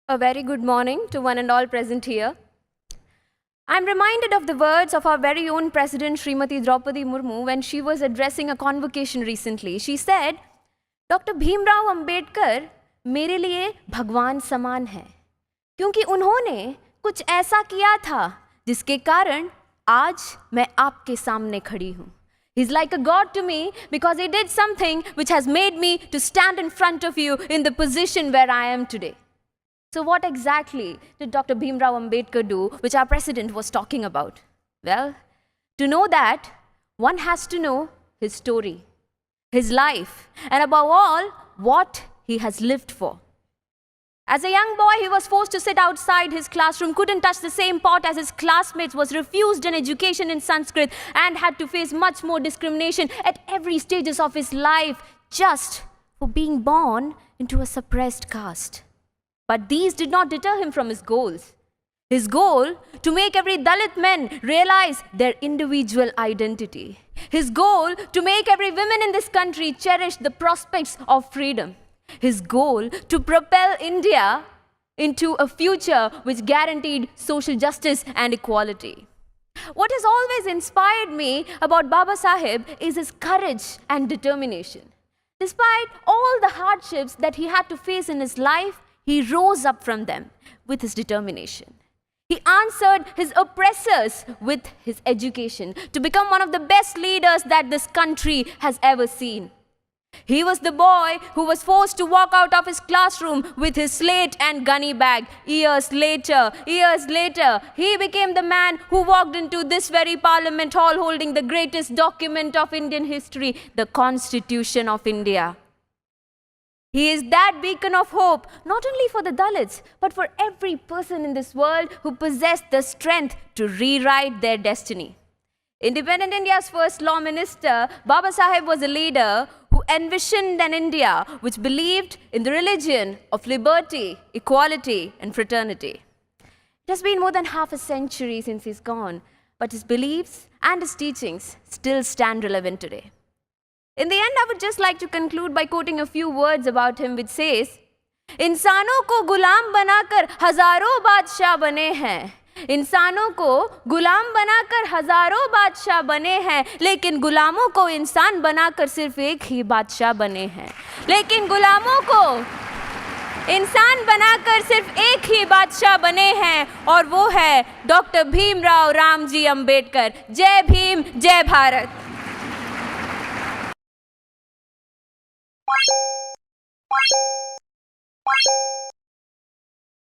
A very good morning to one and all present here. I'm reminded of the words of our very own President Srimati Draupadi Murmu when she was addressing a convocation recently. She said, Dr. Bhimrao Ambedkar मेरे लिए भगवान समान है क्योंकि उन्होंने कुछ ऐसा किया था जिसके कारण आज मैं आपके सामने खड़ी हूँ. He's like a god to me because he did something which has made me to stand in front of you in the position where I am today. So what exactly did Dr. Bhimrao Ambedkar do, which our president was talking about? Well, to know that, one has to know his story, his life, and above all, what he has lived for. As a young boy, he was forced to sit outside his classroom, couldn't touch the same pot as his classmates, was refused an education in Sanskrit, and had to face much more discrimination at every stages of his life just for being born into a suppressed caste. But these did not deter him from his goals. His goal to make every Dalit man realize their individual identity. His goal to make every woman in this country cherish the prospects of freedom. His goal to propel India into a future which guaranteed social justice and equality. What has always inspired me about Baba Saheb is his courage and determination. Despite all the hardships that he had to face in his life, he rose up from them with his determination. He answered his oppressors with his education to become one of the best leaders that this country has ever seen. He was the boy who was forced to walk out of his classroom with his slate and gunny bag. Years later, he became the man who walked into this very parliament hall holding the greatest document of Indian history, the Constitution of India. He is that beacon of hope, not only for the Dalits, but for every person in this world who possessed the strength to rewrite their destiny. Independent India's first law minister, Baba Saheb was a leader who envisioned an India which believed in the religion of liberty, equality, and fraternity. It has been more than half a century since he's gone, but his beliefs and his teachings still stand relevant today. In the end, I would just like to conclude by quoting a few words about him which says, इंसानों को गुलाम बनाकर हजारों बादशाह बने हैं. इंसानों को गुलाम बनाकर हजारों बादशाह बने हैं, लेकिन गुलामों को इंसान बनाकर सिर्फ एक ही बादशाह बने हैं. लेकिन गुलामों को इंसान बनाकर सिर्फ एक ही बादशाह बने हैं, और वो है डॉक्टर भीमराव रामजी अंबेडकर. जय भीम, जय भारत.